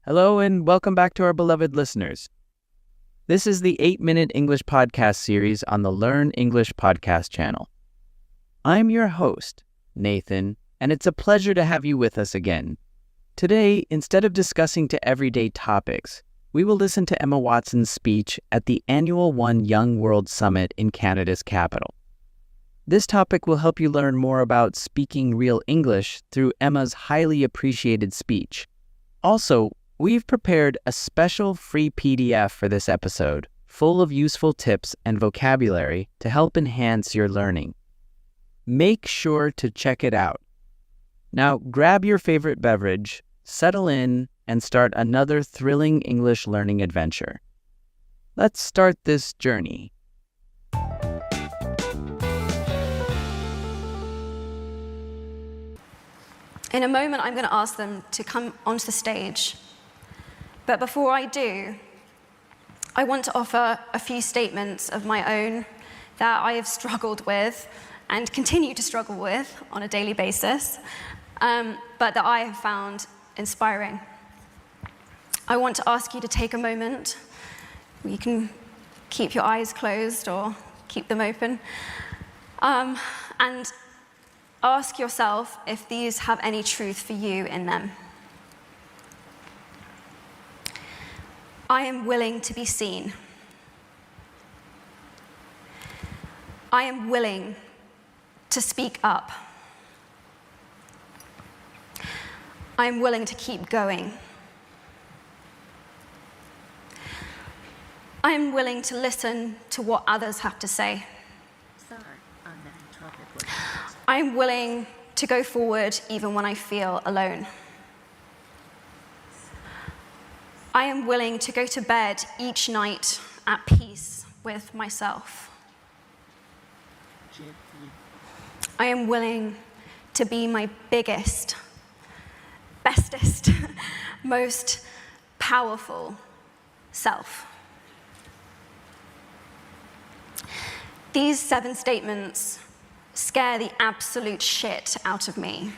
Hello and welcome back to our beloved listeners. This is the 8-Minute English Podcast series on the Learn English Podcast channel. I'm your host, Nathan, and it's a pleasure to have you with us again. Today, instead of discussing to everyday topics, we will listen to Emma Watson's speech at the annual One Young World Summit in Canada's capital. This topic will help you learn more about speaking real English through Emma's highly appreciated speech. Also, we've prepared a special free PDF for this episode, full of useful tips and vocabulary to help enhance your learning. Make sure to check it out. Now, grab your favorite beverage, settle in, and start another thrilling English learning adventure. Let's start this journey. In a moment, I'm going to ask them to come onto the stage. But before I do, I want to offer a few statements of my own that I have struggled with and continue to struggle with on a daily basis, but that I have found inspiring. I want to ask you to take a moment. You can keep your eyes closed or keep them open, and ask yourself if these have any truth for you in them. I am willing to be seen. I am willing to speak up. I am willing to keep going. I am willing to listen to what others have to say. I am willing to go forward even when I feel alone. I am willing to go to bed each night at peace with myself. I am willing to be my biggest, bestest, most powerful self. These 7 statements scare the absolute shit out of me.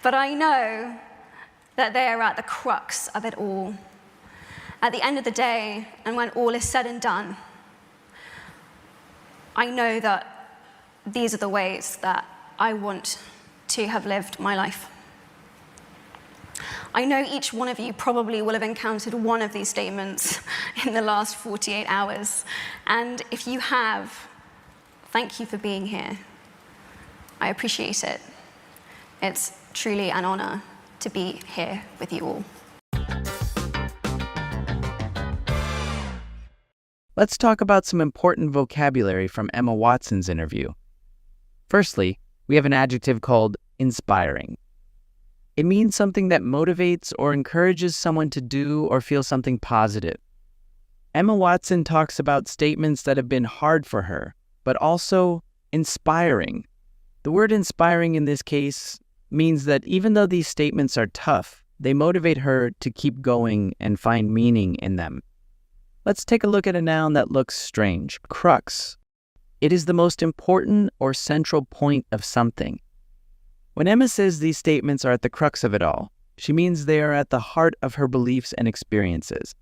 But I know that they are at the crux of it all. At the end of the day, and when all is said and done, I know that these are the ways that I want to have lived my life. I know each one of you probably will have encountered one of these statements in the last 48 hours. And if you have, thank you for being here. I appreciate it. It's truly an honor to be here with you all. Let's talk about some important vocabulary from Emma Watson's interview. Firstly, we have an adjective called inspiring. It means something that motivates or encourages someone to do or feel something positive. Emma Watson talks about statements that have been hard for her, but also inspiring. The word inspiring in this case means that even though these statements are tough, they motivate her to keep going and find meaning in them. Let's take a look at a noun that looks strange, crux. It is the most important or central point of something. When Emma says these statements are at the crux of it all, she means they are at the heart of her beliefs and experiences.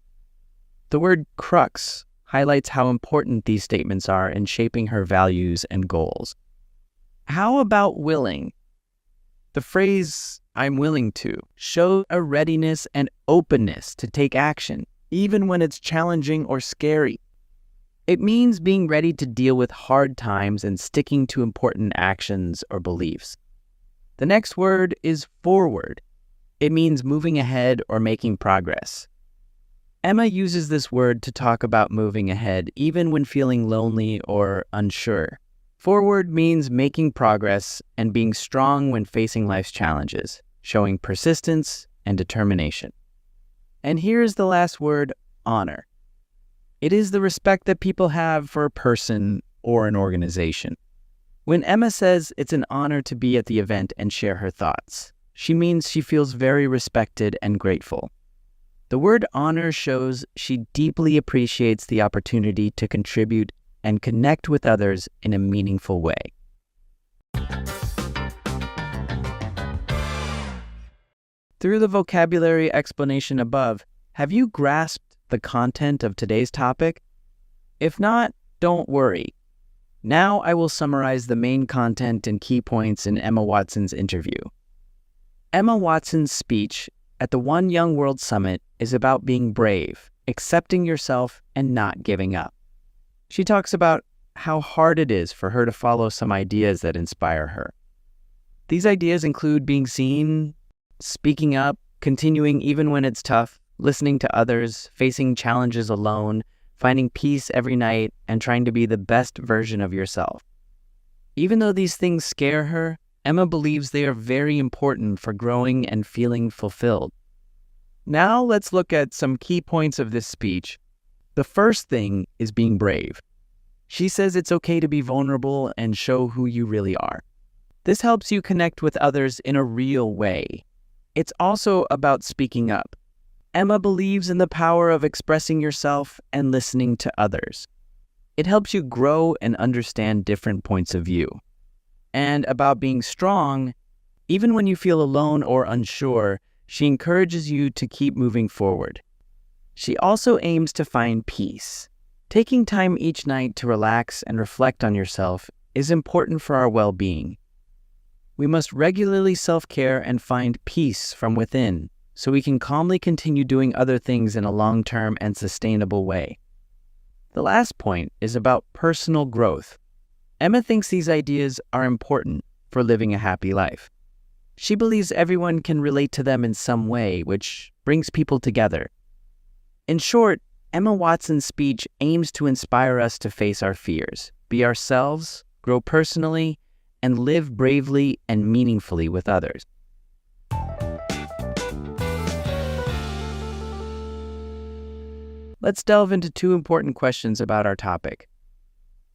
The word crux highlights how important these statements are in shaping her values and goals. How about willing? The phrase, "I'm willing to," shows a readiness and openness to take action, even when it's challenging or scary. It means being ready to deal with hard times and sticking to important actions or beliefs. The next word is forward. It means moving ahead or making progress. Emma uses this word to talk about moving ahead even when feeling lonely or unsure. Forward means making progress and being strong when facing life's challenges, showing persistence and determination. And here's the last word, honor. It is the respect that people have for a person or an organization. When Emma says it's an honor to be at the event and share her thoughts, she means she feels very respected and grateful. The word honor shows she deeply appreciates the opportunity to contribute and connect with others in a meaningful way. Through the vocabulary explanation above, have you grasped the content of today's topic? If not, don't worry. Now I will summarize the main content and key points in Emma Watson's interview. Emma Watson's speech at the One Young World Summit is about being brave, accepting yourself, and not giving up. She talks about how hard it is for her to follow some ideas that inspire her. These ideas include being seen, speaking up, continuing even when it's tough, listening to others, facing challenges alone, finding peace every night, and trying to be the best version of yourself. Even though these things scare her, Emma believes they are very important for growing and feeling fulfilled. Now let's look at some key points of this speech. The first thing is being brave. She says it's okay to be vulnerable and show who you really are. This helps you connect with others in a real way. It's also about speaking up. Emma believes in the power of expressing yourself and listening to others. It helps you grow and understand different points of view. And about being strong, even when you feel alone or unsure, she encourages you to keep moving forward. She also aims to find peace. Taking time each night to relax and reflect on yourself is important for our well-being. We must regularly self-care and find peace from within, so we can calmly continue doing other things in a long-term and sustainable way. The last point is about personal growth. Emma thinks these ideas are important for living a happy life. She believes everyone can relate to them in some way, which brings people together. In short, Emma Watson's speech aims to inspire us to face our fears, be ourselves, grow personally, and live bravely and meaningfully with others. Let's delve into two important questions about our topic.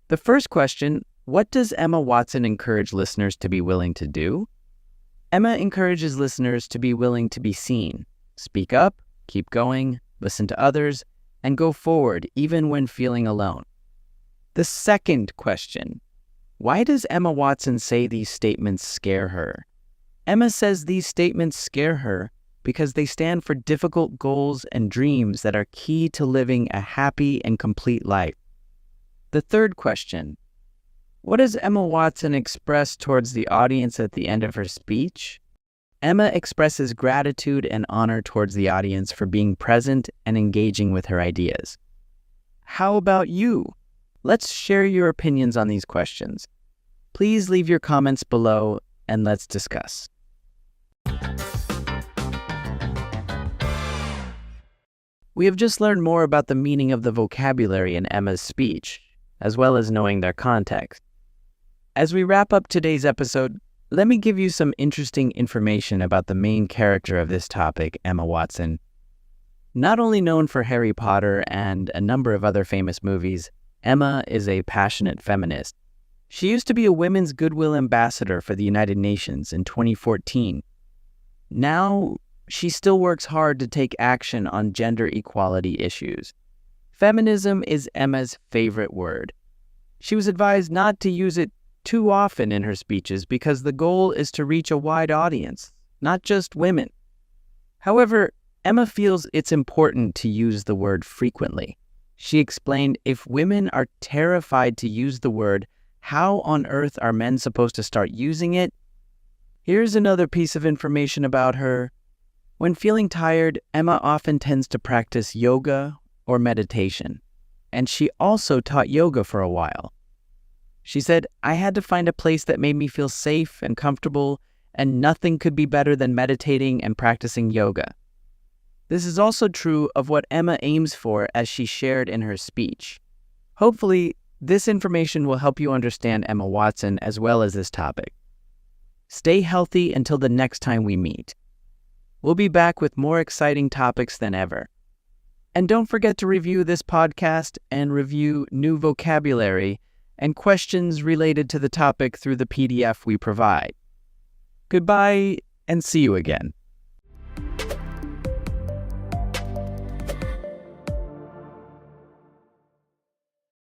The first question, what does Emma Watson encourage listeners to be willing to do? Emma encourages listeners to be willing to be seen, speak up, keep going, listen to others, and go forward even when feeling alone. The second question, why does Emma Watson say these statements scare her? Emma says these statements scare her because they stand for difficult goals and dreams that are key to living a happy and complete life. The third question, what does Emma Watson express towards the audience at the end of her speech? Emma expresses gratitude and honor towards the audience for being present and engaging with her ideas. How about you? Let's share your opinions on these questions. Please leave your comments below and let's discuss. We have just learned more about the meaning of the vocabulary in Emma's speech, as well as knowing their context. As we wrap up today's episode, let me give you some interesting information about the main character of this topic, Emma Watson. Not only known for Harry Potter and a number of other famous movies, Emma is a passionate feminist. She used to be a women's goodwill ambassador for the United Nations in 2014. Now, she still works hard to take action on gender equality issues. Feminism is Emma's favorite word. She was advised not to use it too often in her speeches because the goal is to reach a wide audience, not just women. However, Emma feels it's important to use the word frequently. She explained, if women are terrified to use the word, how on earth are men supposed to start using it? Here's another piece of information about her. When feeling tired, Emma often tends to practice yoga or meditation, and she also taught yoga for a while. She said, I had to find a place that made me feel safe and comfortable, and nothing could be better than meditating and practicing yoga. This is also true of what Emma aims for, as she shared in her speech. Hopefully, this information will help you understand Emma Watson as well as this topic. Stay healthy until the next time we meet. We'll be back with more exciting topics than ever. And don't forget to review this podcast and review new vocabulary and questions related to the topic through the PDF we provide. Goodbye, and see you again.